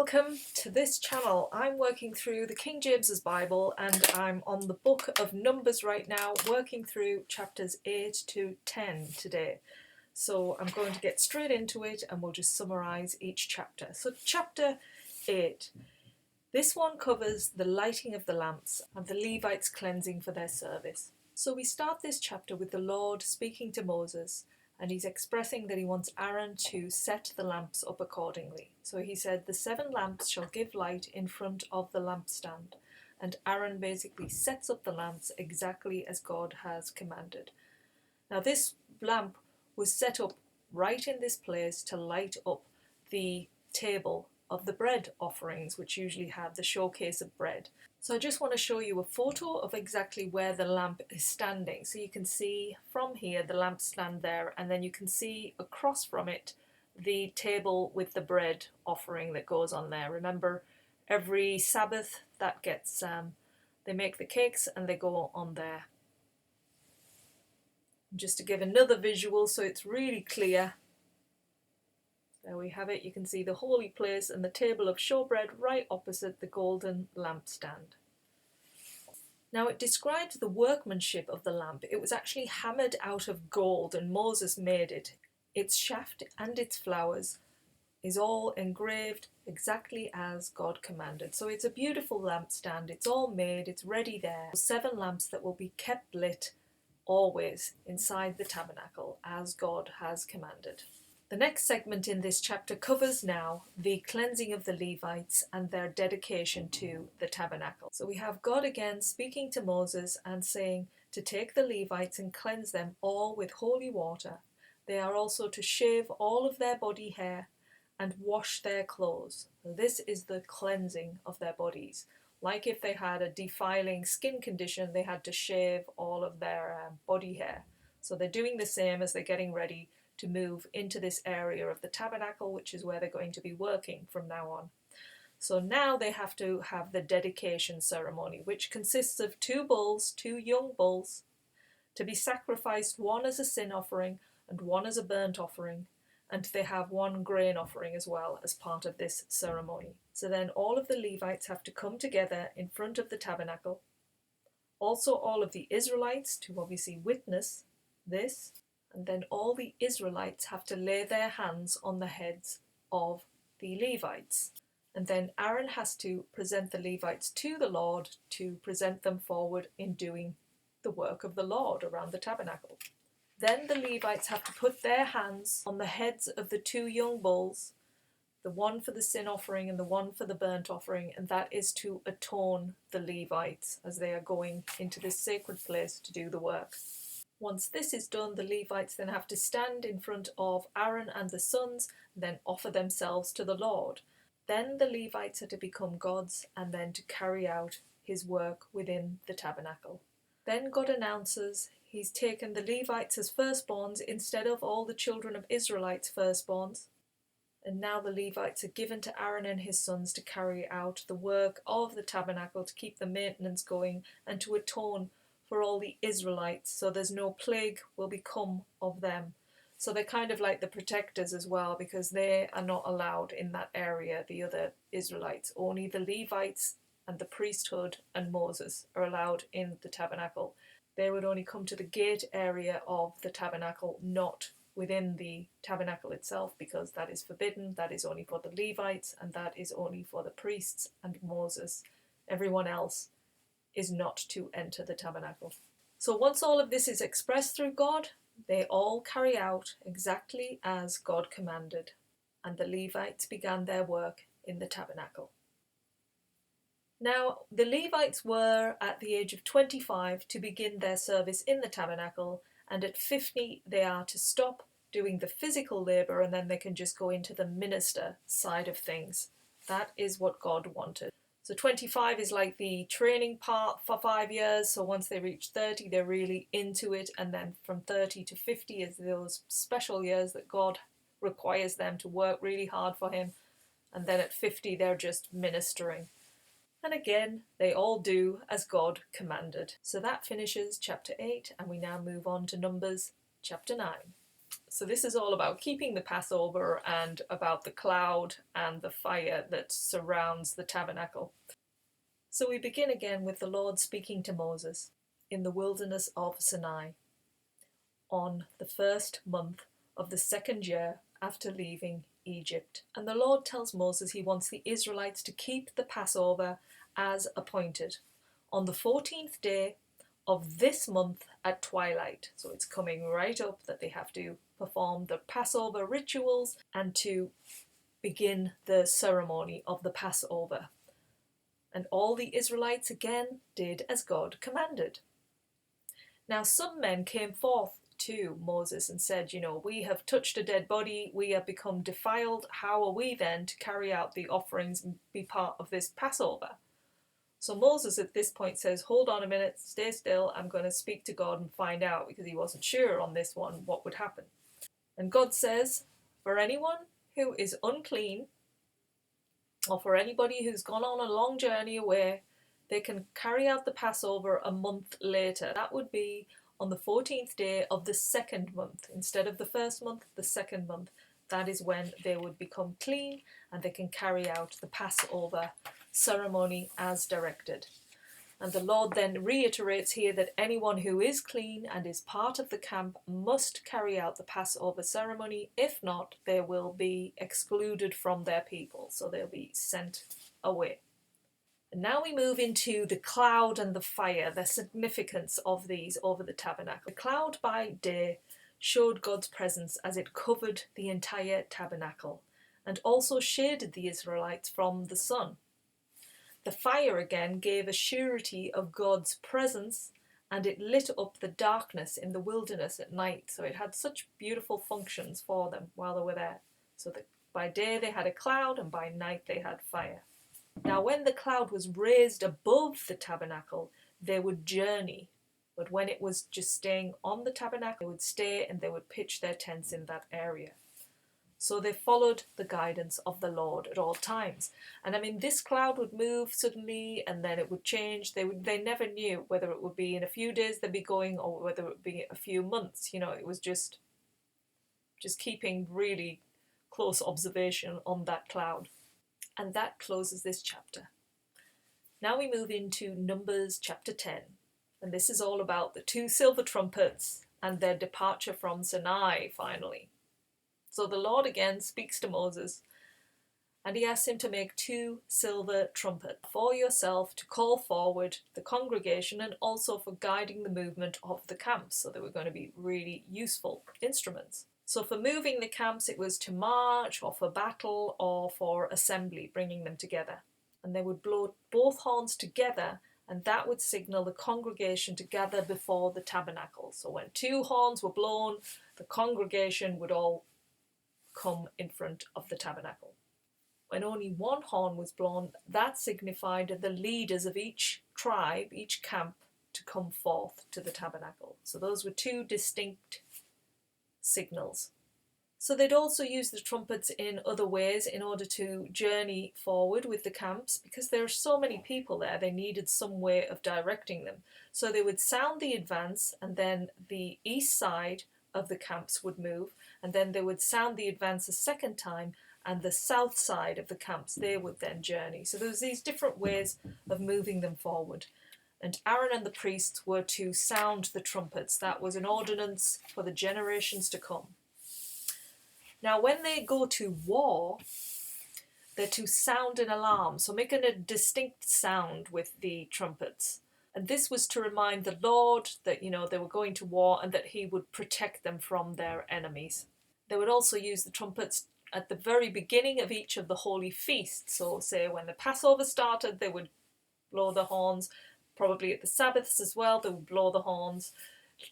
welcome to this channel. I'm working through the King James's Bible and I'm on the book of Numbers right now, working through chapters 8 to 10 today. So I'm going to get straight into it and we'll just summarise each chapter. So chapter 8. This one covers the lighting of the lamps and the Levites cleansing for their service. So we start this chapter with the Lord speaking to Moses, and he's expressing that he wants Aaron to set the lamps up accordingly. So he said, the 7 lamps shall give light in front of the lampstand. And Aaron basically sets up the lamps exactly as God has commanded. Now this lamp was set up right in this place to light up the table of the bread offerings, which usually have the showcase of bread. So I just want to show you a photo of exactly where the lamp is standing. So you can see from here the lamp stand there, and then you can see across from it the table with the bread offering that goes on there. Remember, every Sabbath that gets, they make the cakes and they go on there. Just to give another visual so it's really clear. There we have it. You can see the holy place and the table of showbread right opposite the golden lampstand. Now it describes the workmanship of the lamp. It was actually hammered out of gold and Moses made it. Its shaft and its flowers is all engraved exactly as God commanded. So it's a beautiful lampstand. It's all made. It's ready there. 7 lamps that will be kept lit always inside the tabernacle as God has commanded. The next segment in this chapter covers now the cleansing of the Levites and their dedication to the tabernacle. So we have God again speaking to Moses and saying to take the Levites and cleanse them all with holy water. They are also to shave all of their body hair and wash their clothes. This is the cleansing of their bodies. Like if they had a defiling skin condition, they had to shave all of their body hair. So they're doing the same as they're getting ready to move into this area of the tabernacle, which is where they're going to be working from now on. So now they have to have the dedication ceremony, which consists of 2 bulls, 2 young bulls, to be sacrificed, one as a sin offering and one as a burnt offering, and they have 1 grain offering as well as part of this ceremony. So then all of the Levites have to come together in front of the tabernacle. Also all of the Israelites to obviously witness this. And then all the Israelites have to lay their hands on the heads of the Levites. And then Aaron has to present the Levites to the Lord to present them forward in doing the work of the Lord around the tabernacle. Then the Levites have to put their hands on the heads of the 2 young bulls, the one for the sin offering and the one for the burnt offering, and that is to atone the Levites as they are going into this sacred place to do the work. Once this is done, the Levites then have to stand in front of Aaron and the sons, and then offer themselves to the Lord. Then the Levites are to become gods and then to carry out his work within the tabernacle. Then God announces he's taken the Levites as firstborns instead of all the children of Israelites' firstborns. And now the Levites are given to Aaron and his sons to carry out the work of the tabernacle, to keep the maintenance going and to atone for all the Israelites, so there's no plague will become of them. So they're kind of like the protectors as well, because they are not allowed in that area, the other Israelites. Only the Levites and the priesthood and Moses are allowed in the tabernacle. They would only come to the gate area of the tabernacle, not within the tabernacle itself, because that is forbidden. That is only for the Levites and that is only for the priests and Moses. Everyone else is not to enter the tabernacle. So once all of this is expressed through God, they all carry out exactly as God commanded, and the Levites began their work in the tabernacle. Now, the Levites were at the age of 25 to begin their service in the tabernacle, and at 50 they are to stop doing the physical labour and then they can just go into the minister side of things. That is what God wanted. So 25 is like the training part for 5 years. So once they reach 30, they're really into it. And then from 30 to 50 is those special years that God requires them to work really hard for him. And then at 50, they're just ministering. And again, they all do as God commanded. So that finishes chapter 8. And we now move on to Numbers chapter 9. So this is all about keeping the Passover and about the cloud and the fire that surrounds the tabernacle. So we begin again with the Lord speaking to Moses in the wilderness of Sinai on the first month of the second year after leaving Egypt. And the Lord tells Moses he wants the Israelites to keep the Passover as appointed on the 14th day of this month at twilight. So it's coming right up that they have to perform the Passover rituals and to begin the ceremony of the Passover. And all the Israelites again did as God commanded. Now some men came forth to Moses and said, we have touched a dead body, we have become defiled. How are we then to carry out the offerings and be part of this Passover? So Moses at this point says, hold on a minute, stay still, I'm going to speak to God and find out, because he wasn't sure on this one what would happen. And God says, for anyone who is unclean, or for anybody who's gone on a long journey away, they can carry out the Passover a month later. That would be on the 14th day of the second month. Instead of the first month, the second month. That is when they would become clean and they can carry out the Passover ceremony as directed. And the Lord then reiterates here that anyone who is clean and is part of the camp must carry out the Passover ceremony. If not, they will be excluded from their people, so they'll be sent away. And now we move into the cloud and the fire, the significance of these over the tabernacle. The cloud by day showed God's presence as it covered the entire tabernacle and also shaded the Israelites from the sun. The fire again gave a surety of God's presence, and it lit up the darkness in the wilderness at night. So it had such beautiful functions for them while they were there. So that by day they had a cloud and by night they had fire. Now when the cloud was raised above the tabernacle, they would journey. But when it was just staying on the tabernacle, they would stay and they would pitch their tents in that area. So they followed the guidance of the Lord at all times. And this cloud would move suddenly and then it would change. They never knew whether it would be in a few days they'd be going or whether it would be a few months. It was just keeping really close observation on that cloud. And that closes this chapter. Now we move into Numbers chapter 10. And this is all about the 2 silver trumpets and their departure from Sinai finally. So the Lord again speaks to Moses and he asks him to make 2 silver trumpets for yourself to call forward the congregation and also for guiding the movement of the camps. So they were going to be really useful instruments. So for moving the camps, it was to march or for battle or for assembly, bringing them together. And they would blow both horns together and that would signal the congregation to gather before the tabernacle. So when 2 horns were blown, the congregation would all come in front of the tabernacle. When only 1 horn was blown, that signified the leaders of each tribe, each camp, to come forth to the tabernacle. So those were 2 distinct signals. So they'd also use the trumpets in other ways in order to journey forward with the camps, because there are so many people there, they needed some way of directing them. So they would sound the advance and then the east side of the camps would move, and then they would sound the advance a second time and the south side of the camps, they would then journey. So there was these different ways of moving them forward. And Aaron and the priests were to sound the trumpets. That was an ordinance for the generations to come. Now when they go to war, they're to sound an alarm, so making a distinct sound with the trumpets. And this was to remind the Lord that, they were going to war and that he would protect them from their enemies. They would also use the trumpets at the very beginning of each of the holy feasts. So say when the Passover started, they would blow the horns. Probably at the Sabbaths as well, they would blow the horns.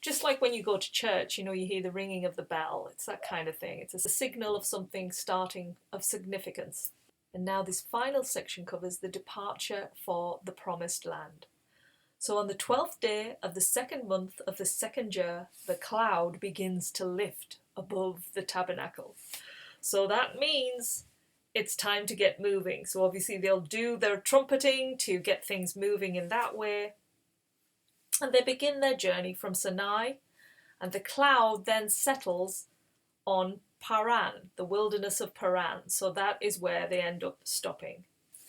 Just like when you go to church, you hear the ringing of the bell. It's that kind of thing. It's a signal of something starting of significance. And now this final section covers the departure for the promised land. So on the 12th day of the second month of the second year, the cloud begins to lift above the tabernacle. So that means it's time to get moving. So obviously they'll do their trumpeting to get things moving in that way. And they begin their journey from Sinai, and the cloud then settles on Paran, the wilderness of Paran. So that is where they end up stopping.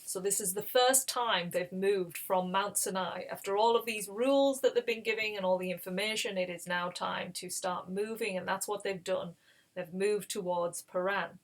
So this is the first time they've moved from Mount Sinai. After all of these rules that they've been giving and all the information, it is now time to start moving, and that's what they've done. They've moved towards Paran.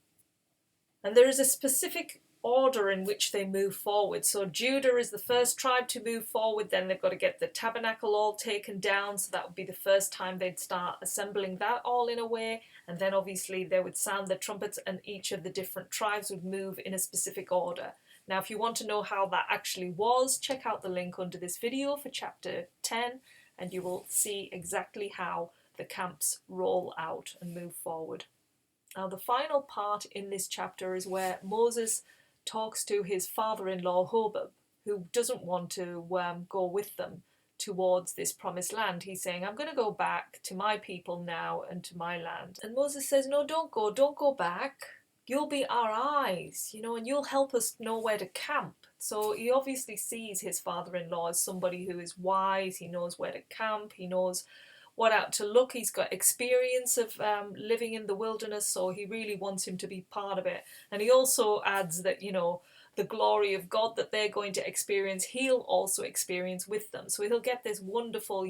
And there is a specific order in which they move forward. So Judah is the first tribe to move forward, then they've got to get the tabernacle all taken down, so that would be the first time they'd start assembling that all in a way, and then obviously they would sound the trumpets and each of the different tribes would move in a specific order. Now if you want to know how that actually was, check out the link under this video for chapter 10 and you will see exactly how the camps roll out and move forward. Now the final part in this chapter is where Moses talks to his father-in-law Hobab, who doesn't want to go with them towards this promised land. He's saying, I'm going to go back to my people now and to my land. And Moses says, no, don't go back. You'll be our eyes, and you'll help us know where to camp. So he obviously sees his father-in-law as somebody who is wise. He knows where to camp. He knows what out to look. He's got experience of living in the wilderness, so he really wants him to be part of it. And he also adds that, the glory of God that they're going to experience, he'll also experience with them. So he'll get this wonderful,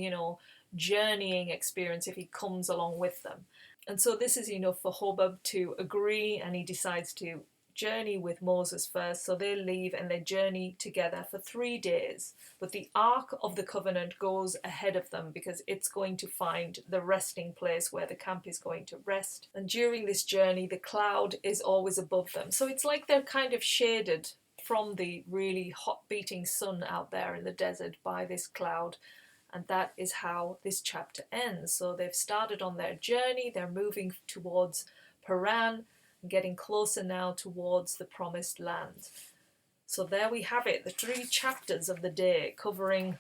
journeying experience if he comes along with them. And so this is enough for Hobab to agree, and he decides to journey with Moses first. So they leave and they journey together for 3 days. But the Ark of the Covenant goes ahead of them because it's going to find the resting place where the camp is going to rest. And during this journey, the cloud is always above them. So it's like they're kind of shaded from the really hot beating sun out there in the desert by this cloud. And that is how this chapter ends. So they've started on their journey. They're moving towards Paran, getting closer now towards the promised land. So there we have it, the 3 chapters of the day covering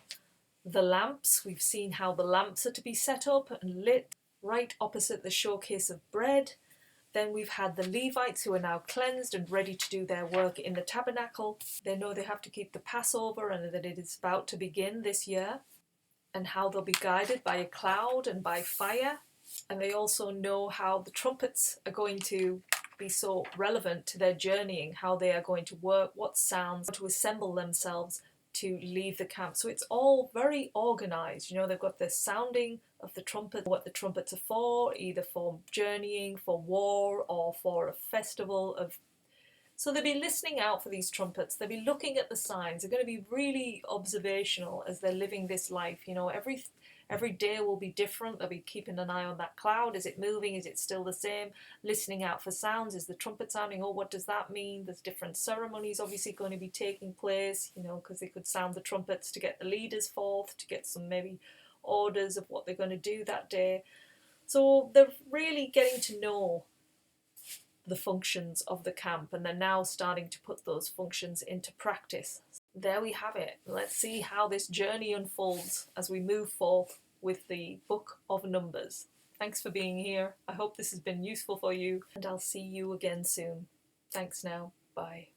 the lamps. We've seen how the lamps are to be set up and lit right opposite the showcase of bread. Then we've had the Levites who are now cleansed and ready to do their work in the tabernacle. They know they have to keep the Passover and that it is about to begin this year, and how they'll be guided by a cloud and by fire. And they also know how the trumpets are going to be so relevant to their journeying, how they are going to work, what sounds, how to assemble themselves to leave the camp. So it's all very organized. They've got the sounding of the trumpet, what the trumpets are for, either for journeying, for war, or for a festival of. So they'll be listening out for these trumpets. They'll be looking at the signs. They're going to be really observational as they're living this life. Every day will be different. They'll be keeping an eye on that cloud. Is it moving? Is it still the same? Listening out for sounds. Is the trumpet sounding? Oh, what does that mean? There's different ceremonies obviously going to be taking place, because they could sound the trumpets to get the leaders forth, to get some maybe orders of what they're going to do that day. So they're really getting to know the functions of the camp, and they're now starting to put those functions into practice. There we have it. Let's see how this journey unfolds as we move forth with the Book of Numbers. Thanks for being here. I hope this has been useful for you, and I'll see you again soon. Thanks now. Bye.